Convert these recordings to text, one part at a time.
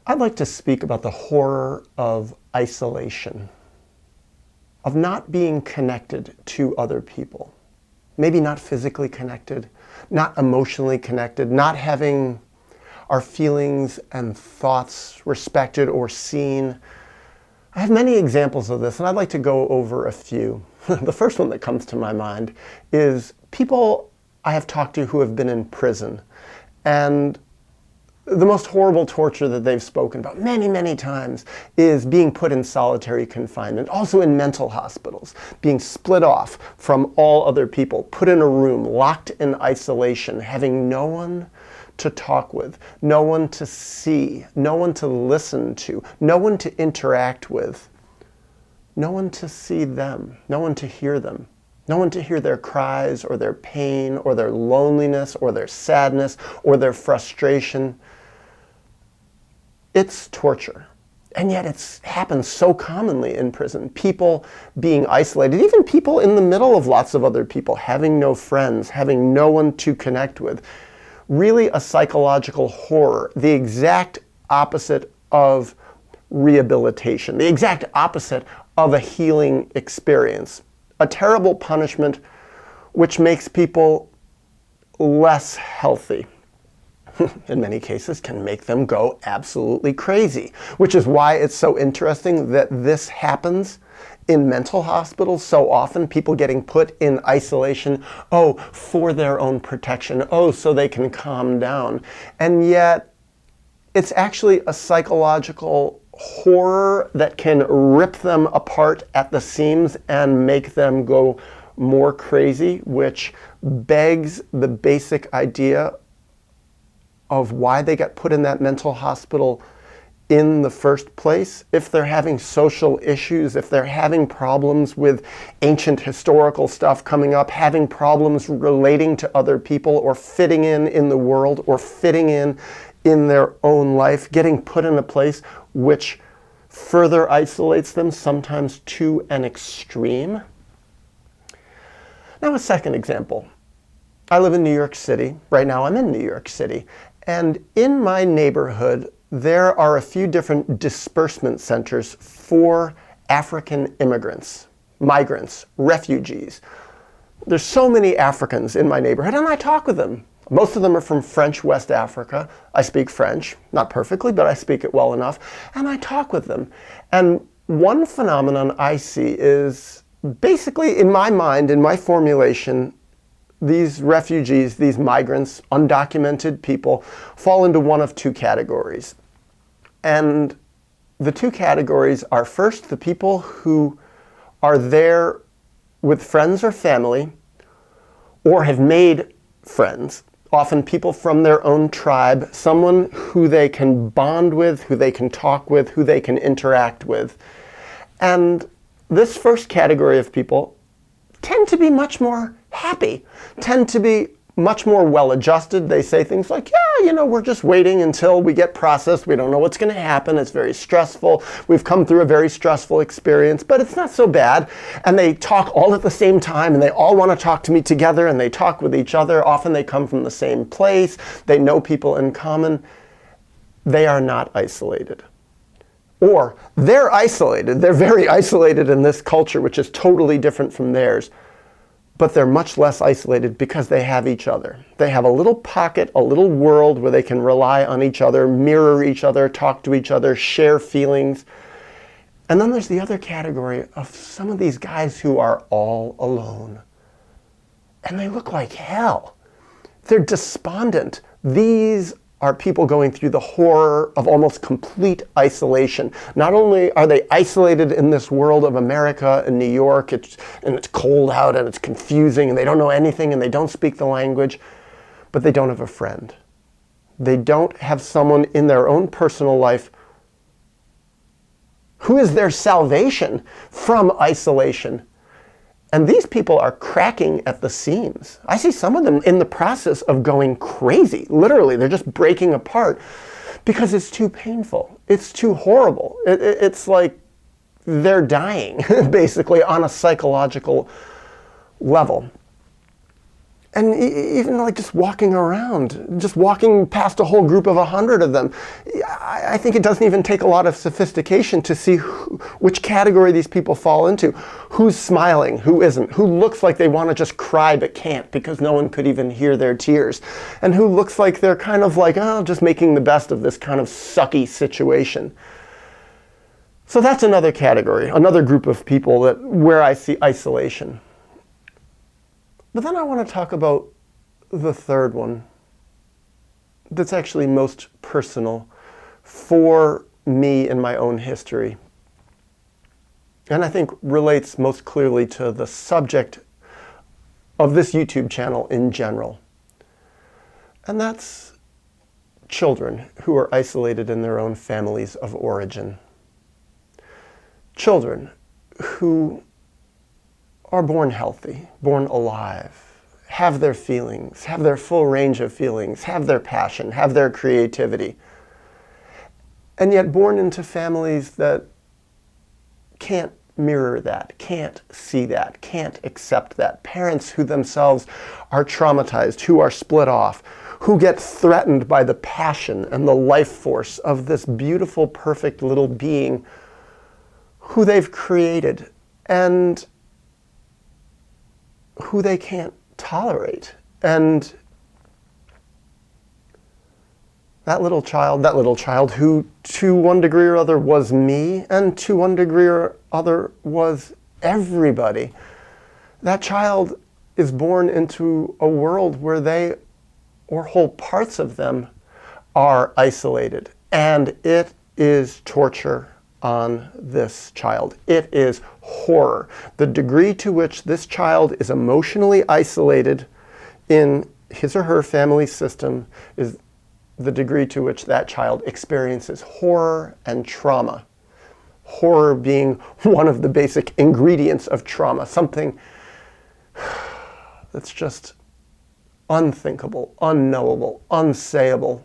I'd like to speak about the horror of isolation, of not being connected to other people. Maybe not physically connected, not emotionally connected, not having our feelings and thoughts respected or seen. I have many examples of this, and I'd like to go over a few. The first one that comes to my mind is people I have talked to who have been in prison, and the most horrible torture that they've spoken about many, many times is being put in solitary confinement, also in mental hospitals, being split off from all other people, put in a room, locked in isolation, having no one to talk with, no one to see, no one to listen to, no one to interact with, no one to see them, no one to hear them. No one to hear their cries or their pain or their loneliness or their sadness or their frustration. It's torture. And yet it happens so commonly in prison. People being isolated, even people in the middle of lots of other people, having no friends, having no one to connect with. Really a psychological horror, the exact opposite of rehabilitation, the exact opposite of a healing experience. A terrible punishment which makes people less healthy. In many cases can make them go absolutely crazy, which is why it's so interesting that this happens in mental hospitals so often, people getting put in isolation, for their own protection, so they can calm down. And yet it's actually a psychological horror that can rip them apart at the seams and make them go more crazy, which begs the basic idea of why they got put in that mental hospital in the first place. If they're having social issues, if they're having problems with ancient historical stuff coming up, having problems relating to other people or fitting in the world or fitting in their own life, getting put in a place which further isolates them, sometimes to an extreme. Now a second example. I live in New York City. Right now I'm in New York City. And in my neighborhood, there are a few different disbursement centers for African immigrants, migrants, refugees. There's so many Africans in my neighborhood, and I talk with them. Most of them are from French West Africa. I speak French, not perfectly, but I speak it well enough, and I talk with them. And one phenomenon I see is basically, in my mind, in my formulation, these refugees, these migrants, undocumented people, fall into one of two categories. And the two categories are, first, the people who are there with friends or family, or have made friends, often people from their own tribe, someone who they can bond with, who they can talk with, who they can interact with. And this first category of people tend to be much more happy, tend to be much more well-adjusted. They say things like, we're just waiting until we get processed. We don't know what's going to happen. It's very stressful. We've come through a very stressful experience, but it's not so bad. And they talk all at the same time, and they all want to talk to me together, and they talk with each other. Often they come from the same place. They know people in common. They are not isolated. Or they're isolated. They're very isolated in this culture, which is totally different from theirs. But they're much less isolated because they have each other. They have a little pocket, a little world where they can rely on each other, mirror each other, talk to each other, share feelings. And then there's the other category of some of these guys who are all alone. And they look like hell. They're despondent. These are people going through the horror of almost complete isolation. Not only are they isolated in this world of America and New York, it's cold out and it's confusing and they don't know anything and they don't speak the language, but they don't have a friend. They don't have someone in their own personal life who is their salvation from isolation. And these people are cracking at the seams. I see some of them in the process of going crazy. Literally, they're just breaking apart because it's too painful. It's too horrible. It's like they're dying, basically, on a psychological level. And even like just walking around, just walking past a whole group of 100 of them, I think it doesn't even take a lot of sophistication to see which category these people fall into. Who's smiling, who isn't, who looks like they want to just cry but can't because no one could even hear their tears, and who looks like they're kind of like, oh, just making the best of this kind of sucky situation. So that's another category, another group of people where I see isolation. But then I want to talk about the third one that's actually most personal for me in my own history. And I think relates most clearly to the subject of this YouTube channel in general. And that's children who are isolated in their own families of origin. Children who are born healthy, born alive, have their feelings, have their full range of feelings, have their passion, have their creativity, and yet born into families that can't mirror that, can't see that, can't accept that. Parents who themselves are traumatized, who are split off, who get threatened by the passion and the life force of this beautiful, perfect little being who they've created, and who they can't tolerate. And that little child who to one degree or other was me, and to one degree or other was everybody, that child is born into a world where they, or whole parts of them, are isolated. And it is torture on this child. It is horror. The degree to which this child is emotionally isolated in his or her family system is the degree to which that child experiences horror and trauma. Horror being one of the basic ingredients of trauma, something that's just unthinkable, unknowable, unsayable,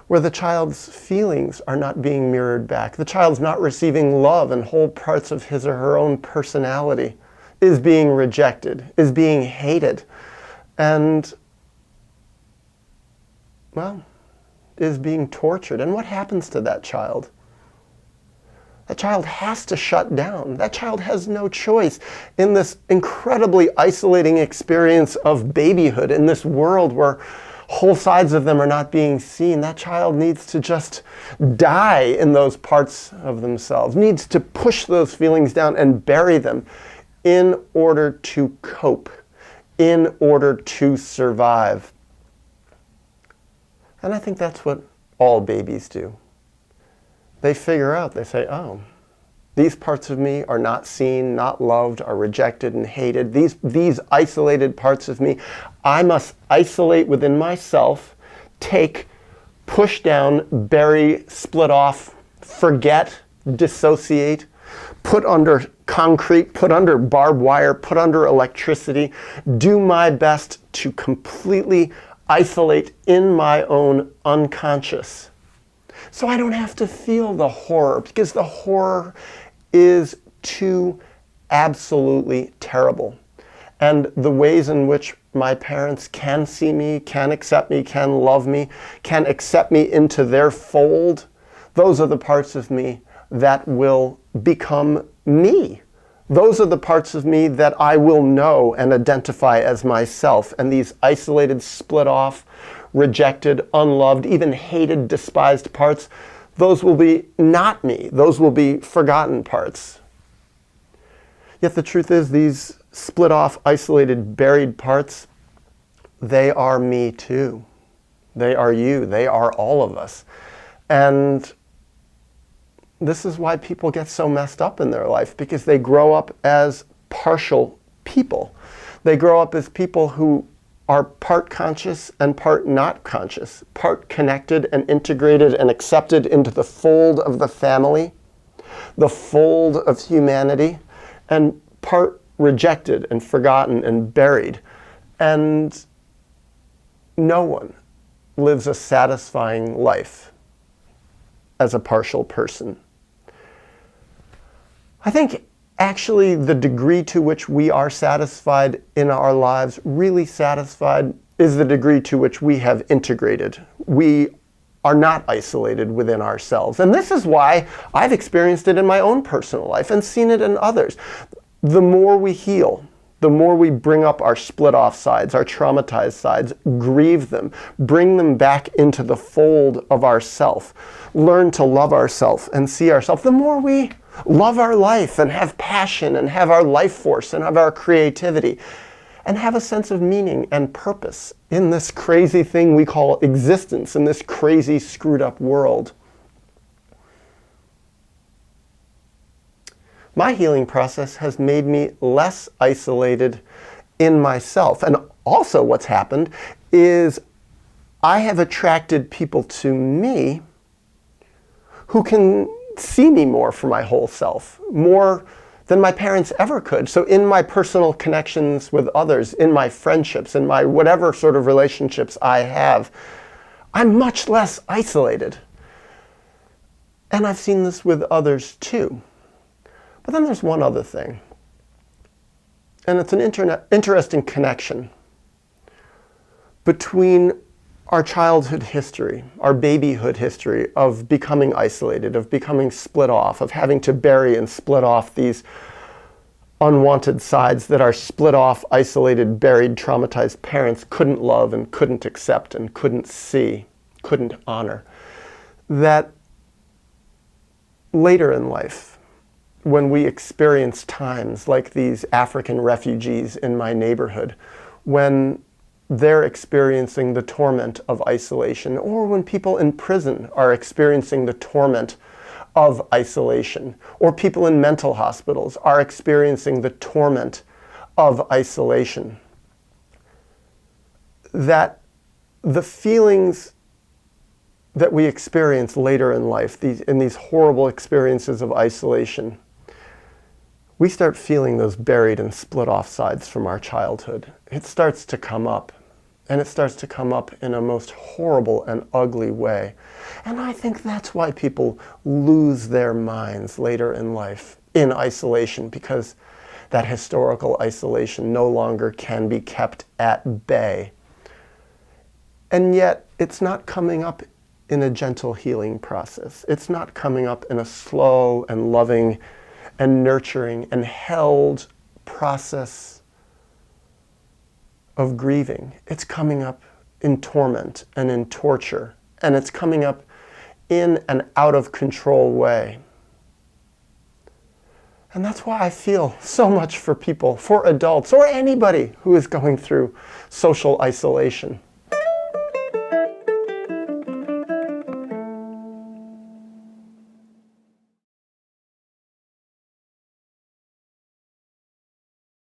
where the child's feelings are not being mirrored back. The child's not receiving love, and whole parts of his or her own personality is being rejected, is being hated, and, well, is being tortured. And what happens to that child? That child has to shut down. That child has no choice in this incredibly isolating experience of babyhood, in this world where whole sides of them are not being seen. That child needs to just die in those parts of themselves, needs to push those feelings down and bury them in order to cope, in order to survive. And I think that's what all babies do. They figure out, they say, oh, these parts of me are not seen, not loved, are rejected and hated. These isolated parts of me, I must isolate within myself, take, push down, bury, split off, forget, dissociate, put under concrete, put under barbed wire, put under electricity, do my best to completely isolate in my own unconscious. So I don't have to feel the horror, because the horror is too absolutely terrible. And the ways in which my parents can see me, can accept me, can love me, can accept me into their fold, those are the parts of me that will become me. Those are the parts of me that I will know and identify as myself. And these isolated, split off, rejected, unloved, even hated, despised parts, those will be not me. Those will be forgotten parts. Yet the truth is, these split off, isolated, buried parts, they are me too. They are you. They are all of us. And this is why people get so messed up in their life, because they grow up as partial people. They grow up as people who are part conscious and part not conscious, part connected and integrated and accepted into the fold of the family, the fold of humanity, and part rejected and forgotten and buried. And no one lives a satisfying life as a partial person. I think actually the degree to which we are satisfied in our lives, really satisfied, is the degree to which we have integrated. We are not isolated within ourselves. And this is why I've experienced it in my own personal life and seen it in others. The more we heal, the more we bring up our split off sides, our traumatized sides, grieve them, bring them back into the fold of ourself, learn to love ourselves and see ourselves, the more we love our life and have passion and have our life force and have our creativity and have a sense of meaning and purpose in this crazy thing we call existence, in this crazy screwed up world. My healing process has made me less isolated in myself. And also what's happened is I have attracted people to me who can see me more for my whole self, more than my parents ever could. So in my personal connections with others, in my friendships, in my whatever sort of relationships I have, I'm much less isolated. And I've seen this with others too. But then there's one other thing, and it's an interesting connection between our childhood history, our babyhood history of becoming isolated, of becoming split off, of having to bury and split off these unwanted sides that our split off, isolated, buried, traumatized parents couldn't love and couldn't accept and couldn't see, couldn't honor. That later in life, when we experience times like these African refugees in my neighborhood, when they're experiencing the torment of isolation, or when people in prison are experiencing the torment of isolation, or people in mental hospitals are experiencing the torment of isolation, that the feelings that we experience later in life, in these horrible experiences of isolation, we start feeling those buried and split off sides from our childhood. It starts to come up, and it starts to come up in a most horrible and ugly way. And I think that's why people lose their minds later in life in isolation, because that historical isolation no longer can be kept at bay. And yet, it's not coming up in a gentle healing process. It's not coming up in a slow and loving and nurturing and held process of grieving. It's coming up in torment and in torture, and it's coming up in an out of control way. And that's why I feel so much for people, for adults, or anybody who is going through social isolation.